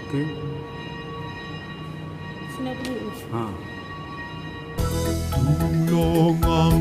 Oke. Ah. Tulong ang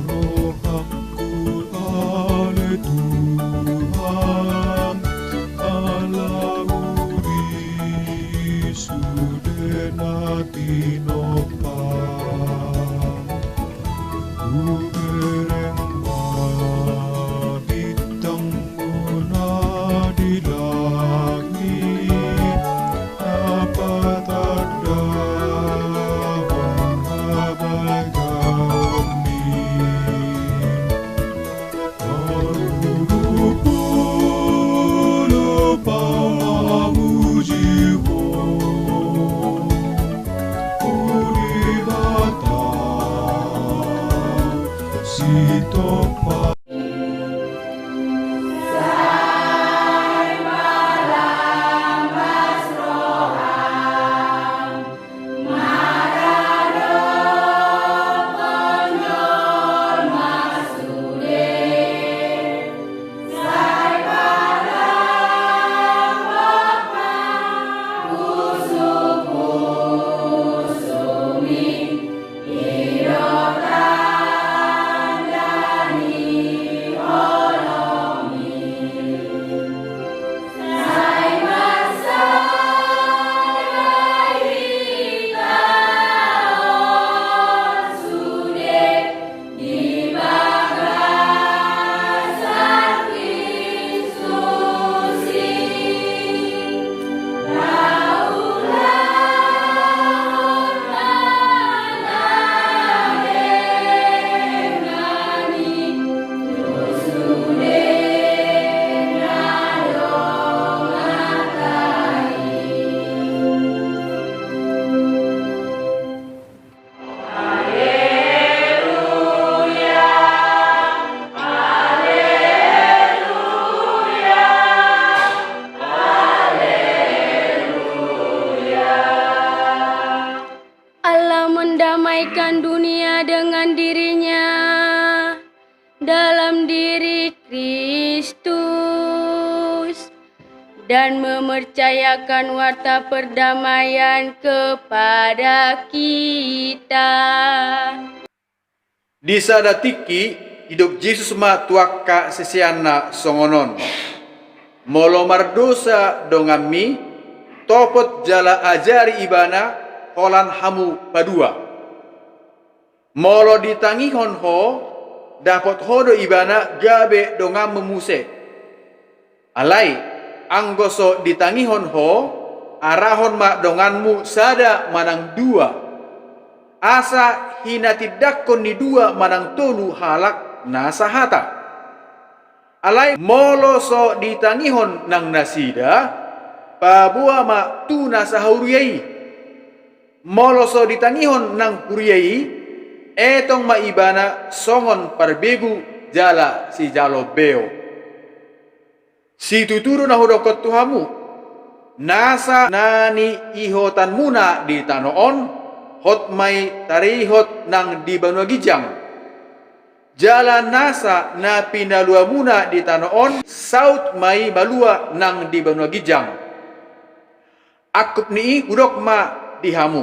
rohaku ale Tuhan alauri sudena tinopang ubereng bintang muna di langit apa tanda menghabal kami Arulu pamujiwo Uribata Sitopa Allah mendamaikan dunia dengan dirinya dalam diri Kristus dan mempercayakan warta perdamaian kepada kita. Di sadatiki hidup Yesus ma tuaka sesiana songonon. Molo mardosa dongami topot jala ajari ibana holan hamu padua. Molo ditangihon ho dapat hodo ibana gabe dongam memuse. Alai anggoso ditangihon ho arahon ma donganmu sada manang dua. Asa hina tidakon ni dua manang tolu halak nasahata. Alai molo so ditangihon nang nasida pabua ma tu nasahuriyai. Molo so ditangihon nang kuriyai etong maibana songon parbegu jala si jalo beo. Si tuturo na hudokot tuhamu nasa nani ihotan muna di tanoon hot may tarihot nang di Banua Gijang. Jalan nasa na pinalua muna di tanoon saut may balua nang di Banua Gijang. Akup ni hudok ma dihamu.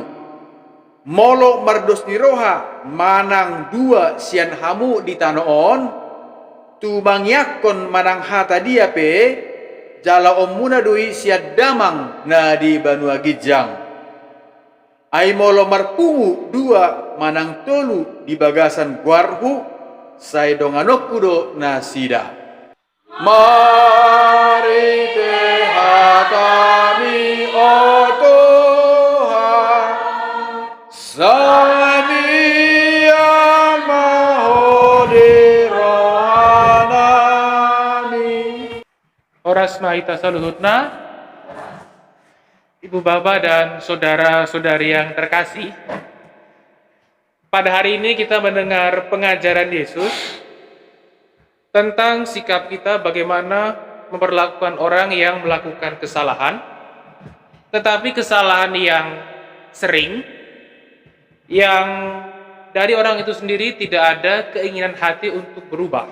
Molo mardos ni roha manang dua sian hamu di tanoon tu mangyakon manang hata dia pe jala muna dui siad damang na di Banua Gijang. Ay molo marpungu dua manang tolu di bagasan guarhu say donganok kudo na sida. Mari tehatami o Tuhan samia mahodi rohanami. Oras maita saluhutna, Ibu Bapak dan saudara-saudari yang terkasih. Pada hari ini kita mendengar pengajaran Yesus tentang sikap kita bagaimana memperlakukan orang yang melakukan kesalahan, tetapi kesalahan yang sering, yang dari orang itu sendiri tidak ada keinginan hati untuk berubah.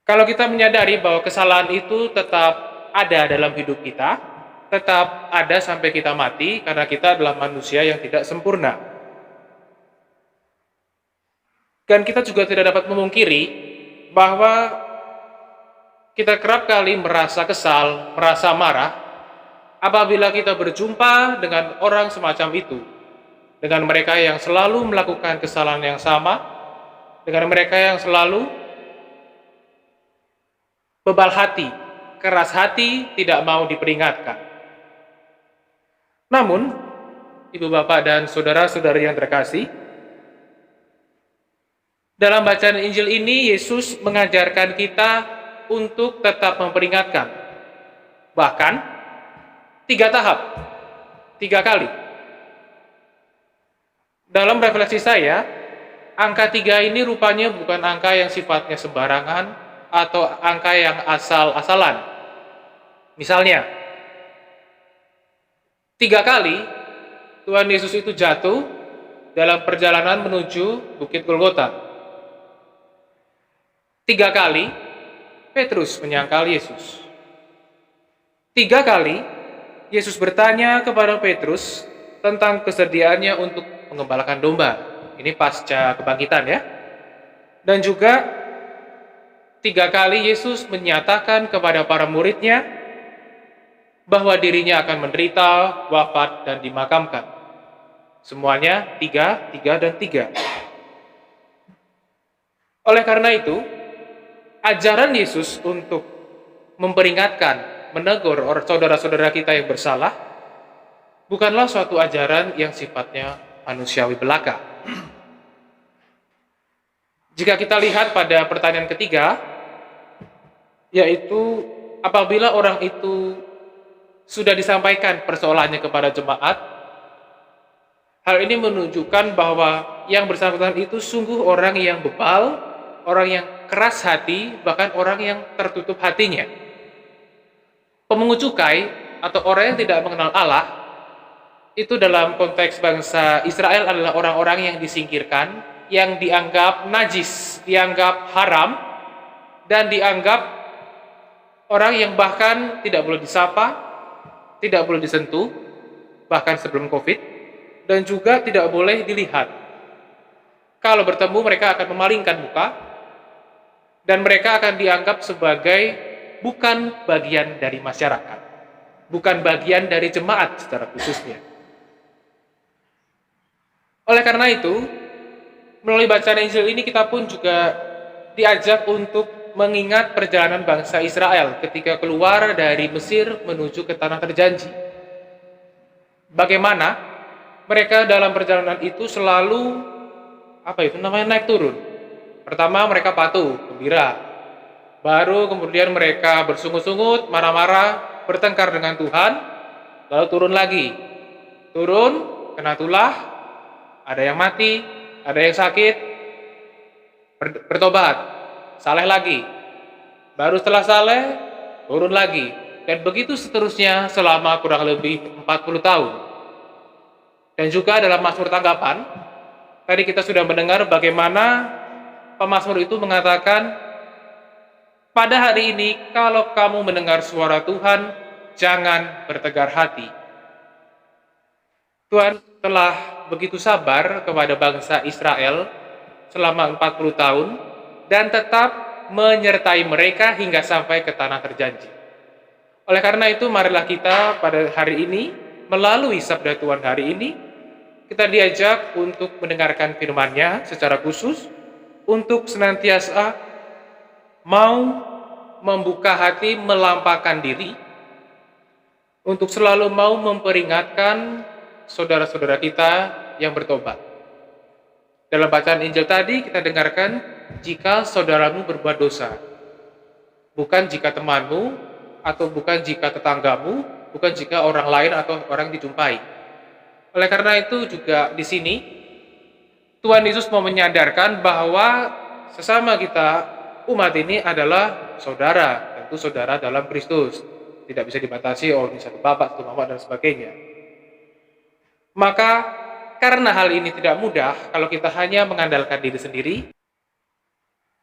Kalau kita menyadari bahwa kesalahan itu tetap ada dalam hidup kita, tetap ada sampai kita mati, karena kita adalah manusia yang tidak sempurna. Dan kita juga tidak dapat memungkiri bahwa kita kerap kali merasa kesal, merasa marah, apabila kita berjumpa dengan orang semacam itu, dengan mereka yang selalu melakukan kesalahan yang sama, dengan mereka yang selalu bebal hati, keras hati, tidak mau diperingatkan. Namun, Ibu Bapak dan saudara-saudari yang terkasih, dalam bacaan Injil ini Yesus mengajarkan kita untuk tetap memperingatkan. Bahkan 3 tahap, 3 kali. Dalam refleksi saya, angka 3 ini rupanya bukan angka yang sifatnya sembarangan atau angka yang asal-asalan. Misalnya, 3 kali Tuhan Yesus itu jatuh dalam perjalanan menuju Bukit Golgota. 3 kali Petrus menyangkal Yesus. 3 kali Yesus bertanya kepada Petrus tentang kesediaannya untuk mengembalakan domba. Ini pasca kebangkitan ya. Dan juga 3 kali Yesus menyatakan kepada para muridnya bahwa dirinya akan menderita, wafat, dan dimakamkan. Semuanya 3, 3, dan 3. Oleh karena itu, ajaran Yesus untuk memperingatkan, menegur saudara-saudara kita yang bersalah, bukanlah suatu ajaran yang sifatnya manusiawi belaka. Jika kita lihat pada pertanyaan ketiga, yaitu apabila orang itu sudah disampaikan persoalannya kepada jemaat, hal ini menunjukkan bahwa yang bersangkutan itu sungguh orang yang bebal, orang yang keras hati, bahkan orang yang tertutup hatinya. Pemungut cukai atau orang yang tidak mengenal Allah, itu dalam konteks bangsa Israel adalah orang-orang yang disingkirkan, yang dianggap najis, dianggap haram, dan dianggap orang yang bahkan tidak boleh disapa, tidak boleh disentuh, bahkan sebelum COVID, dan juga tidak boleh dilihat. Kalau bertemu mereka akan memalingkan muka, dan mereka akan dianggap sebagai bukan bagian dari masyarakat, bukan bagian dari jemaat secara khususnya. Oleh karena itu, melalui bacaan Injil ini kita pun juga diajak untuk mengingat perjalanan bangsa Israel ketika keluar dari Mesir menuju ke tanah terjanji. Bagaimana mereka dalam perjalanan itu selalu naik turun. Pertama mereka patuh, gembira. Baru kemudian mereka bersungut-sungut, marah-marah, bertengkar dengan Tuhan, lalu turun lagi. Turun, kena tulah, ada yang mati, ada yang sakit, bertobat. Saleh lagi, baru setelah saleh, turun lagi, dan begitu seterusnya selama kurang lebih 40 tahun. Dan juga dalam Mazmur tanggapan, tadi kita sudah mendengar bagaimana pemazmur itu mengatakan, pada hari ini kalau kamu mendengar suara Tuhan, jangan bertegar hati. Tuhan telah begitu sabar kepada bangsa Israel selama 40 tahun, dan tetap menyertai mereka hingga sampai ke tanah terjanji. Oleh karena itu, marilah kita pada hari ini, melalui sabda Tuhan hari ini, kita diajak untuk mendengarkan firman-Nya secara khusus, untuk senantiasa mau membuka hati, melampahkan diri, untuk selalu mau memperingatkan saudara-saudara kita yang bertobat. Dalam bacaan Injil tadi kita dengarkan, jika saudaramu berbuat dosa, bukan jika temanmu, atau bukan jika tetanggamu, bukan jika orang lain atau orang dijumpai. Oleh karena itu juga di sini Tuhan Yesus mau menyadarkan bahwa sesama kita umat ini adalah saudara, tentu saudara dalam Kristus, tidak bisa dibatasi oleh satu bapak, satu mama dan sebagainya. Maka karena hal ini tidak mudah kalau kita hanya mengandalkan diri sendiri,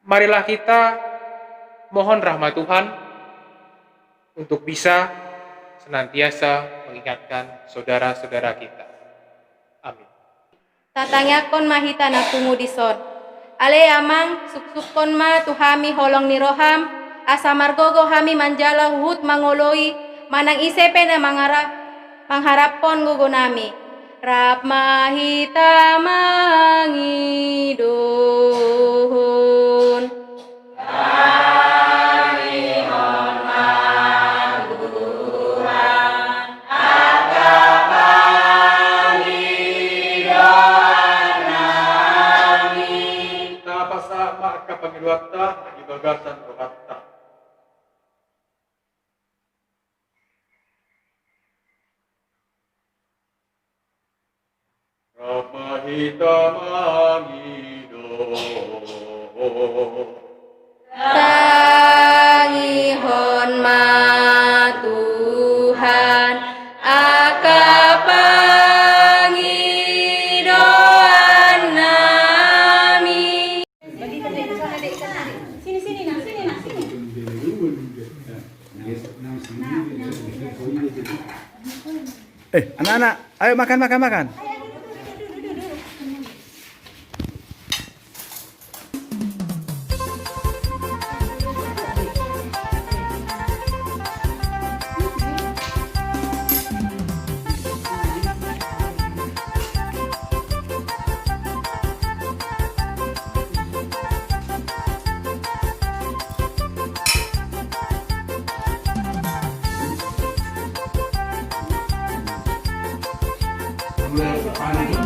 marilah kita mohon rahmat Tuhan untuk bisa senantiasa mengingatkan saudara-saudara kita. Amin. Tatangakon mahita na tungudison. Ale amang suksukon ma tuhami holong ni roham. Asa margogo hami manjala huhut mangoloi. Manang isepe na mangharapon gugo nami. Rap mahita mangidon. Napasa maka pangiluata di bagasan rohatta. Ramahita mangido. Tangihon ma Tuhan akapangidoan nami. Anak-anak, ayo makan. Mulai